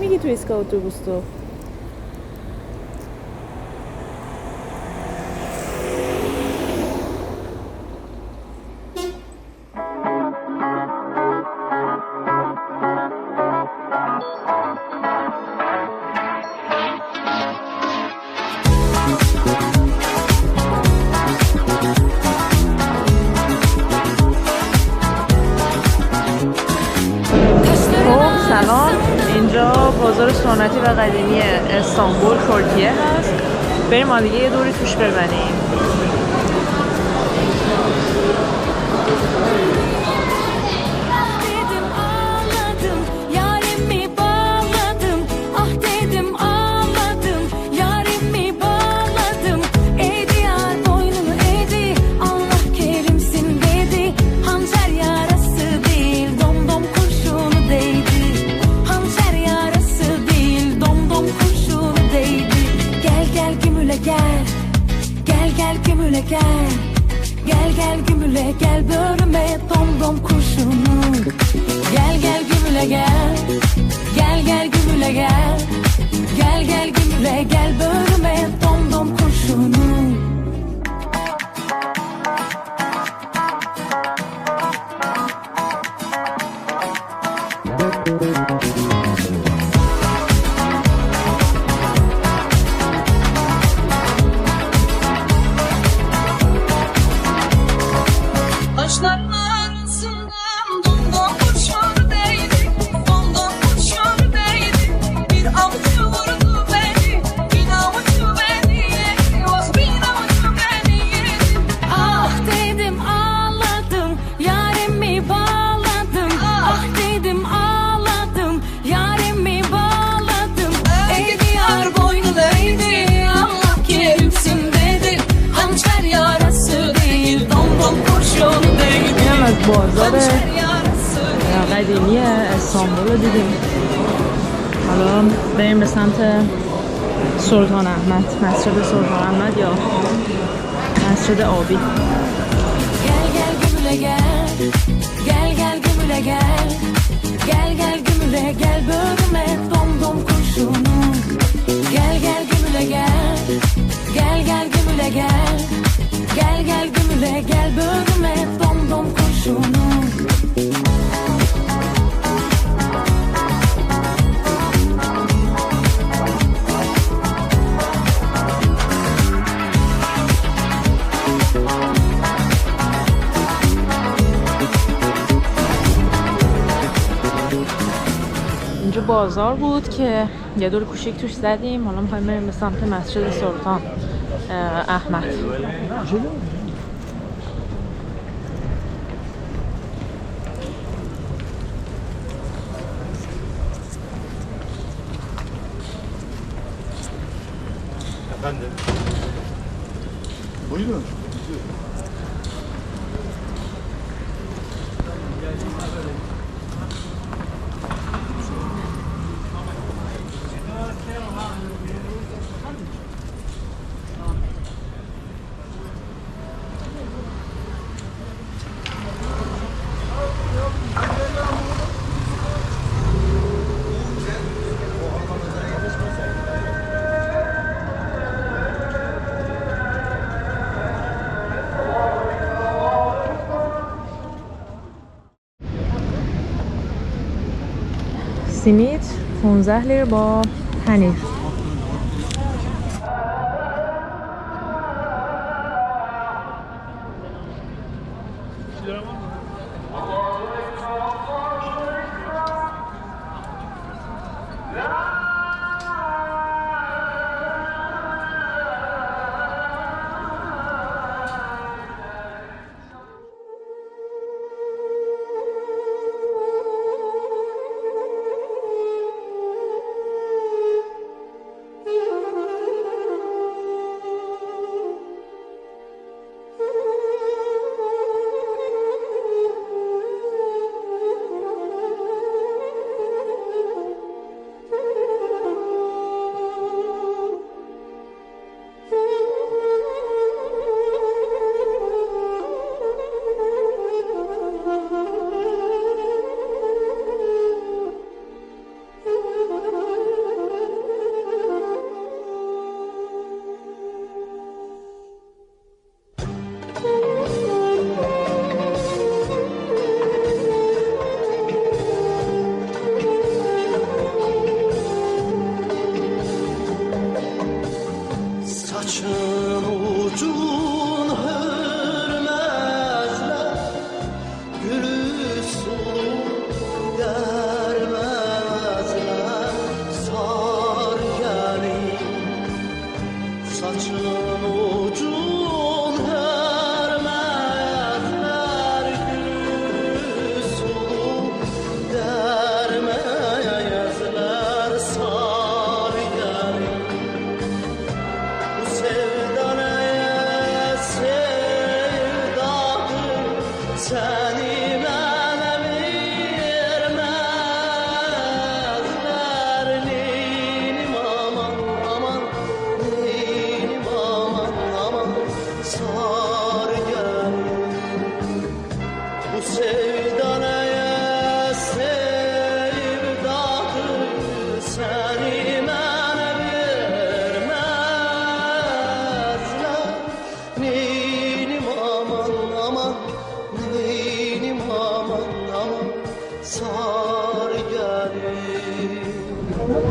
میگی تو ایستگاه اتوبوس تو؟ سلام، اینجا بازار سنتی و قدیمی استانبول ترکیه هست. بریم ما دیگه یه دوری توش بزنیم. Gel gel gümüle gel bölüme dom kurşunu. Gel gel gümüle gel. Gel gel gümüle gel. Gel gel gümüle gel bölüme dom kurşunu. بازار قدیمی استانبول رو دیدیم. حالا بریم به سمت سلطان احمد، مسجد سلطان احمد یا مسجد آبی. Gel gel gümüle gel. Gel gel gümüle gel. Gel gel gümüle gel bölüme dom kurşunu. Gel gel gümüle gel. Gel gel gümüle gel. Gel gel gümüle gel bölüme dom kurşunu. اینجا بازار بود که یه دور کوچیک توش زدیم. حالا می‌خوایم بریم به سمت مسجد سلطان احمد. Efendim. Buyurun. سیمید 15 لیر با پنیر.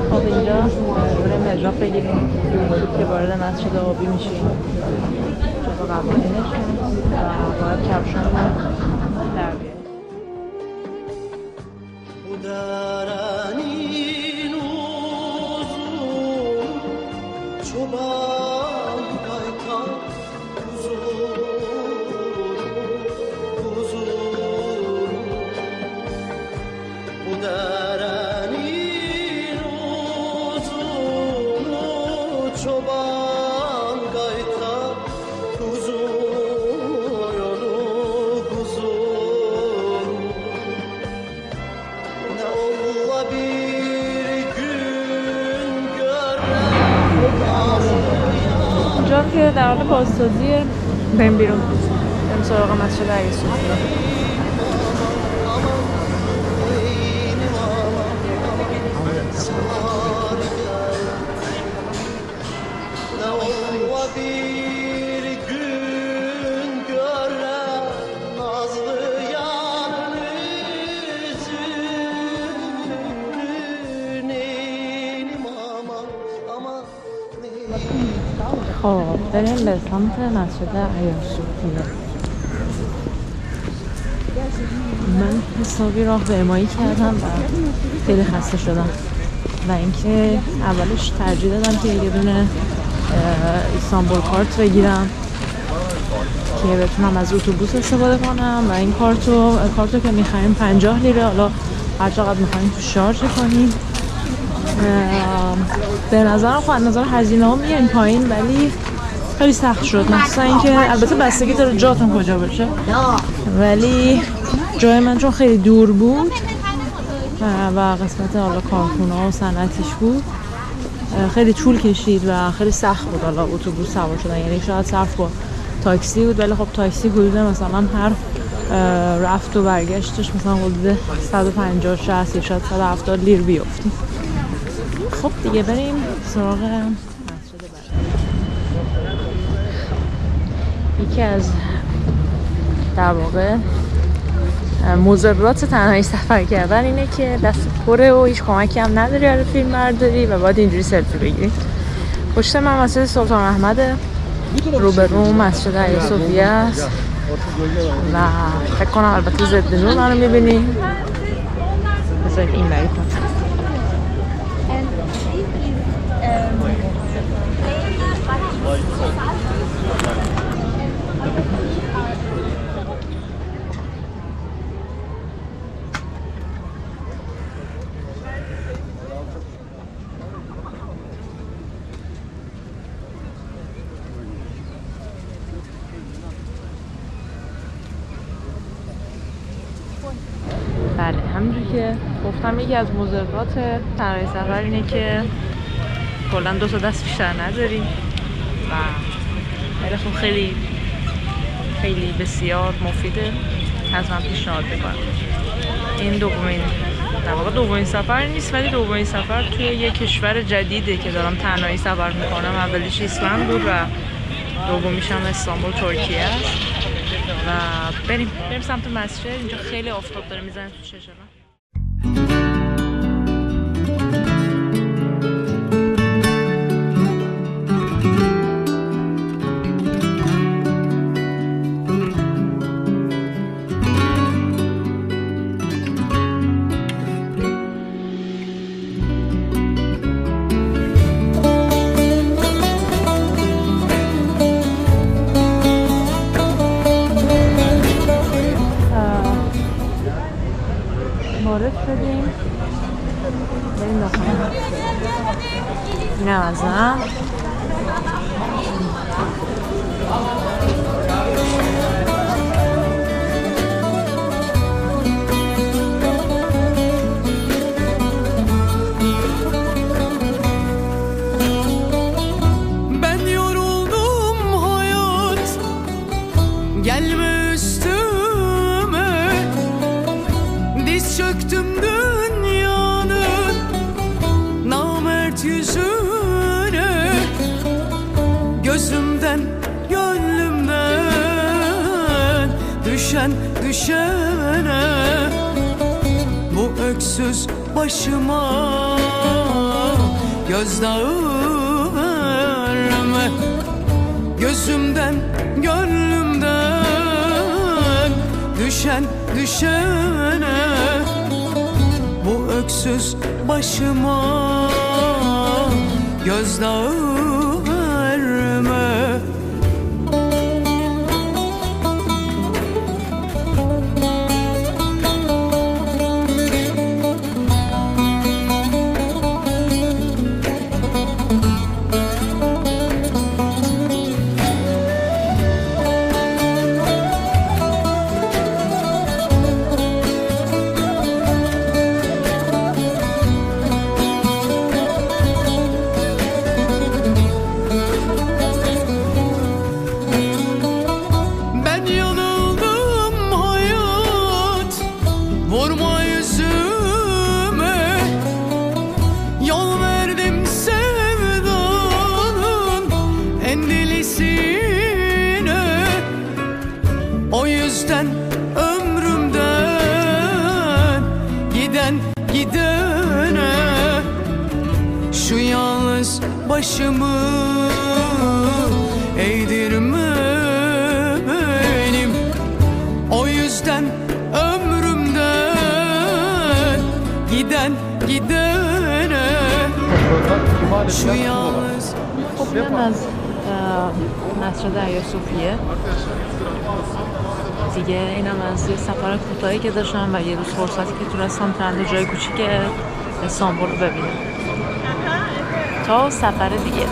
خب اینجا برای مجراب بگیریم که وارد مسجد آبی میشیم جلو قوانینش و باید کفشان رو در بیاریم. اینجا که در حال بازسازیه بریم بیرون بریم سراغ مسجد علی صوفیا. خب بریم به سمت مسجد ایاصوفیه. من حسابی راه به امایی کردم و خیلی خسته شدم و اینکه اولش ترجیح دادم که یه دونه استانبول کارت بگیرم که بتونم از اتوبوس استفاده کنم و این کارتو که میخریم 50 لیره، حالا هر چقدر میخوایم تو شارژ کنیم. به نظرم خب نظر هزینه ها میان پایین ولی خیلی سخت شد، مثلا اینکه البته بستگی داره جاتون کجا باشه ولی جای من چون خیلی دور بود و قسمت حالا کارخونه ها و صنعتیش بود خیلی طول کشید و خیلی سخت بود حالا اتوبوس سوار شدن، یعنی شاید صرف با تاکسی بود ولی خب تاکسی حدود مثلا هر رفت و برگشتش مثلا حدود 150 60 یا شاید 170 لیر بیافتیم. خب دیگه بریم سراغ مسجد بعد. یکی از در واقع مضرات تنهایی سفر کردن اینه که دست پره و هیچ کمکی هم نداری برای فیلم برداری و باید اینجوری سلفی بگیری. پشت من مسجد سلطان احمد، روبرو مسجد ایاصوفیه است و فکر کنم البته ضد نور منو میبینی. بذارید این بری کنم. بله همونجوری که گفتم یکی از مضرات تنهایی سفر اینه که کلا دو تا دست بیشتر نداری و ولی خب خیلی خیلی بسیار مفیده، از من پیشنهاد میکنم. این دومین سفر نیست ولی دومین سفر توی یک کشور جدیده که دارم تنهایی سفر میکنم. اولیش ایسلند بود و دومیش هم استانبول ترکیه است و بریم سمت مسجد. اینجا خیلی آفتاب داره میزنه تو چشم من. وارد شدیم بریم داخل. اینم از من düşen düşene bu öksüz başıma gözdağı verme. Gözümden gönlümden düşen düşene bu öksüz başıma gözdağı verme. O yüzden ömrümden giden gidene şu yalnız başımı eğdirme benim. O yüzden ömrümden giden gidene şu yalnız. خب از نصر دریا صوفیه دیگه اینم از یه سفر کوتاهی که داشتم و یه روز فرصتی که تونستم چند جای کوچیک استانبول رو ببینم. تا سفر دیگه،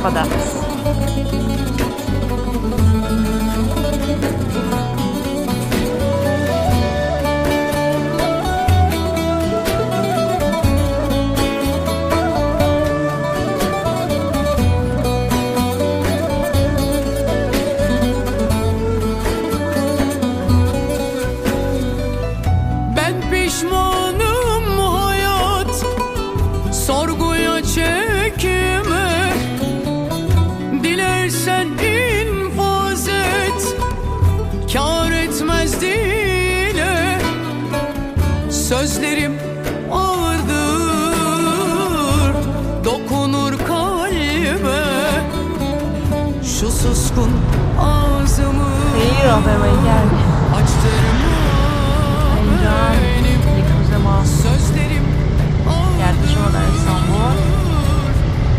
خداحافظ. Pişmanım hayat, sorguya çekme. Dilersen infaz et, kâr etmez dile. Sözlerim ağırdır, dokunur kalbe. Şu suskun ağzımı açtırma. Sözlerim گردش ما در استانبول.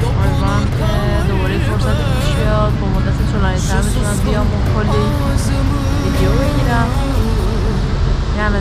امیدوارم که دوباره فرصت پیش بیاد با مدت طولانی‌تر بتونم بیام و کلی ویدیو بگیرم. یعنی